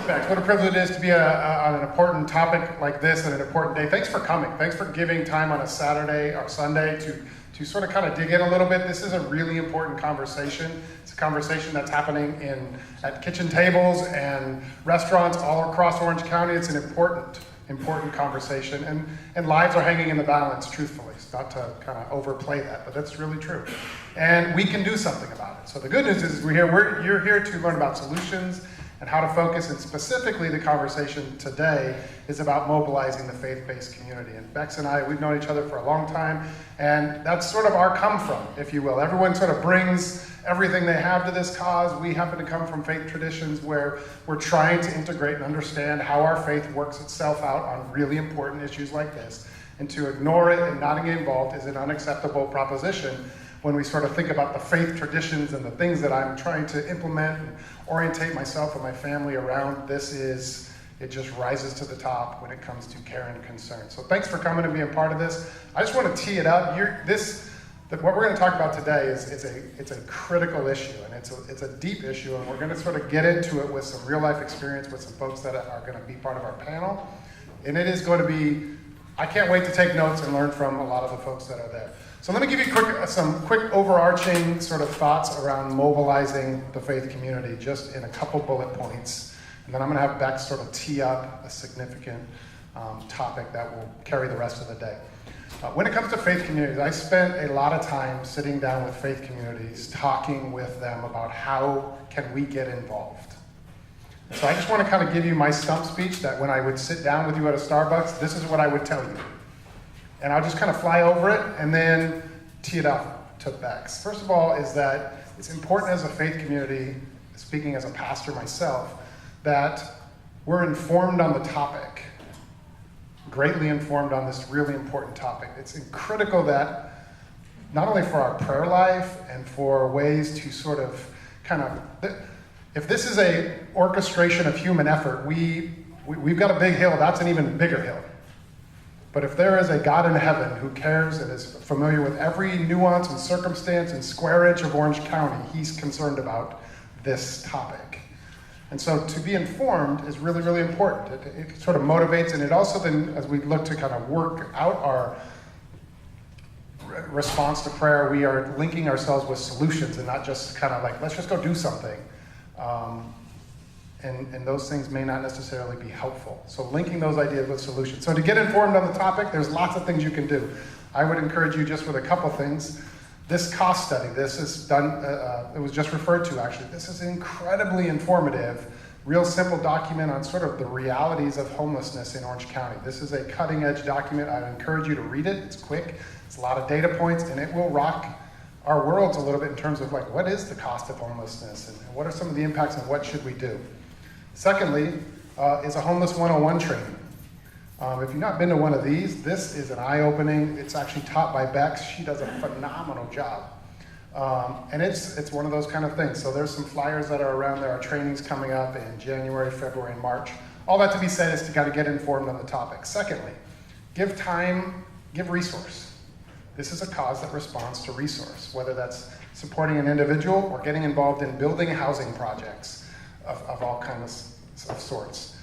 Bex. What a privilege it is to be on an important topic like this and an important day. Thanks for coming. Thanks for giving time on a Saturday or Sunday to sort of kind of dig in a little bit. This is a really important conversation. It's a conversation that's happening at kitchen tables and restaurants all across Orange County. It's an important conversation, and lives are hanging in the balance, truthfully. It's not to kind of overplay that, but that's really true. And we can do something about it. So the good news is you're here to learn about solutions and how to focus, and specifically the conversation today is about mobilizing the faith-based community. And Bex and I, we've known each other for a long time, and that's sort of our come from, if you will. Everyone sort of brings everything they have to this cause. We happen to come from faith traditions where we're trying to integrate and understand how our faith works itself out on really important issues like this. And to ignore it and not get involved is an unacceptable proposition when we sort of think about the faith traditions and the things that I'm trying to implement and orientate myself and my family around. It just rises to the top when it comes to care and concern. So thanks for coming and being part of this. I just want to tee it up. What we're going to talk about today it's a critical issue, and it's a deep issue, and we're going to sort of get into it with some real life experience with some folks that are going to be part of our panel. And it is going to be, I can't wait to take notes and learn from a lot of the folks that are there. So let me give you some quick overarching sort of thoughts around mobilizing the faith community, just in a couple bullet points. And then I'm going to have Bex sort of tee up a significant topic that will carry the rest of the day. When it comes to faith communities, I spent a lot of time sitting down with faith communities, talking with them about how can we get involved. So I just want to kind of give you my stump speech that when I would sit down with you at a Starbucks, this is what I would tell you. And I'll just kind of fly over it and then tee it up to Bex. First of all is that it's important as a faith community, speaking as a pastor myself, that we're informed on the topic, greatly informed on this really important topic. It's critical that not only for our prayer life and for ways to sort of if this is a orchestration of human effort, we've got a big hill, that's an even bigger hill. But if there is a God in heaven who cares and is familiar with every nuance and circumstance and square inch of Orange County, he's concerned about this topic. And so to be informed is really, really important. It sort of motivates, and it also then, as we look to kind of work out our response to prayer, we are linking ourselves with solutions and not just kind of like, let's just go do something. And those things may not necessarily be helpful. So linking those ideas with solutions. So to get informed on the topic, there's lots of things you can do. I would encourage you just with a couple things. This cost study, this is done, it was just referred to actually. This is incredibly informative, real simple document on sort of the realities of homelessness in Orange County. This is a cutting edge document. I'd encourage you to read it. It's quick, it's a lot of data points, and it will rock our worlds a little bit in terms of like, what is the cost of homelessness and what are some of the impacts and what should we do? Secondly, is a Homeless 101 training. If you've not been to one of these, this is an eye-opening. It's actually taught by Bex. She does a phenomenal job. And it's one of those kind of things. So there's some flyers that are around there. Our training's coming up in January, February, and March. All that to be said is to kind of get informed on the topic. Secondly, give time, give resource. This is a cause that responds to resource, whether that's supporting an individual or getting involved in building housing projects of all kinds of sorts.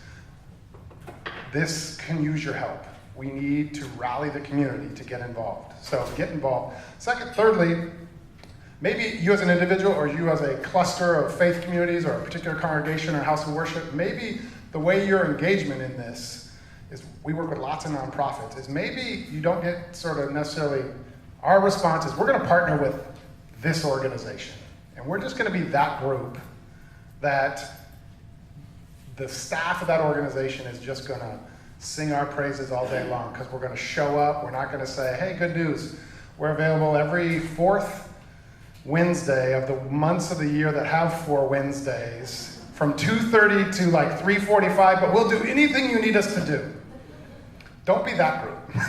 This can use your help. We need to rally the community to get involved. So get involved. Thirdly, maybe you as an individual or you as a cluster of faith communities or a particular congregation or house of worship, maybe the way your engagement in this is, we work with lots of nonprofits, is maybe you don't get sort of necessarily, our response is we're going to partner with this organization. And we're just going to be that group that the staff of that organization is just going to sing our praises all day long because we're going to show up. We're not going to say, hey, good news. We're available every fourth Wednesday of the months of the year that have 4 Wednesdays from 2:30 to like 3:45, but we'll do anything you need us to do. Don't be that group.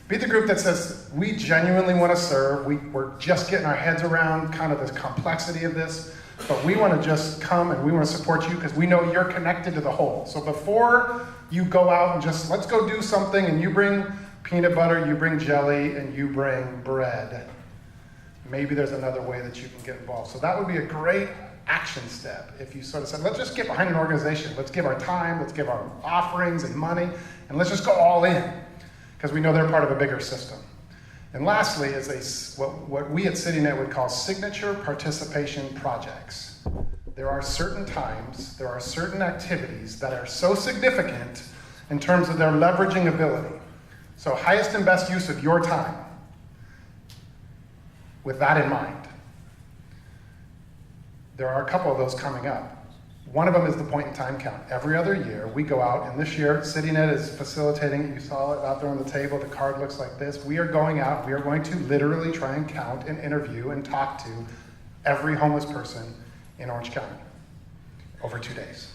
Be the group that says, we genuinely want to serve. We're just getting our heads around kind of the complexity of this. But we want to just come and we want to support you because we know you're connected to the whole. So before you go out and just, let's go do something, and you bring peanut butter, you bring jelly, and you bring bread, maybe there's another way that you can get involved. So that would be a great action step if you sort of said, let's just get behind an organization. Let's give our time, let's give our offerings and money, and let's just go all in, because we know they're part of a bigger system. And lastly is what we at CityNet would call signature participation projects. There are certain times, there are certain activities that are so significant in terms of their leveraging ability. So highest and best use of your time, with that in mind. There are a couple of those coming up. One of them is the point in time count. Every other year, we go out, and this year, CityNet is facilitating it. You saw it out there on the table. The card looks like this. We are going out. We are going to literally try and count and interview and talk to every homeless person in Orange County over 2 days.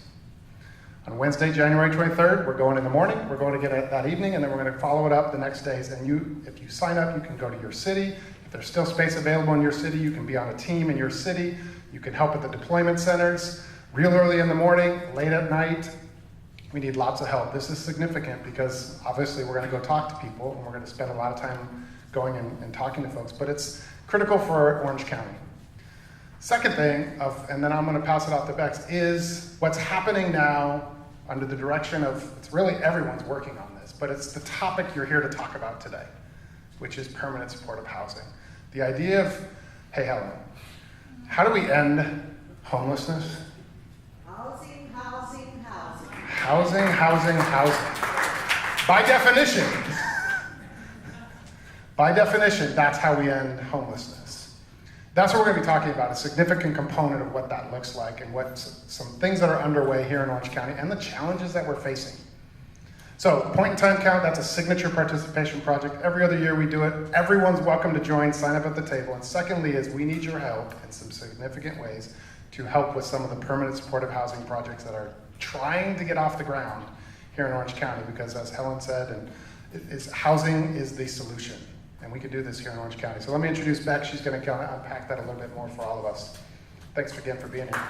On Wednesday, January 23rd, we're going in the morning. We're going to get it that evening, and then we're going to follow it up the next days. And if you sign up, you can go to your city. If there's still space available in your city, you can be on a team in your city. You can help at the deployment centers. Real early in the morning, late at night, we need lots of help. This is significant because obviously we're going to go talk to people, and we're going to spend a lot of time going and talking to folks, but it's critical for Orange County. Second thing, and then I'm going to pass it off to Bex, is what's happening now under the direction of, it's really everyone's working on this, but it's the topic you're here to talk about today, which is permanent supportive housing. The idea of, hey Helen, how do we end homelessness? Housing. By definition, that's how we end homelessness. That's what we're going to be talking about, a significant component of what that looks like and what some things that are underway here in Orange County and the challenges that we're facing. So, point in time count, that's a signature participation project. Every other year we do it. Everyone's welcome to join, sign up at the table. And secondly is we need your help in some significant ways to help with some of the permanent supportive housing projects that are trying to get off the ground here in Orange County, because as Helen said, housing is the solution, and we can do this here in Orange County. So let me introduce Beck. She's going to unpack that a little bit more for all of us. Thanks again for being here.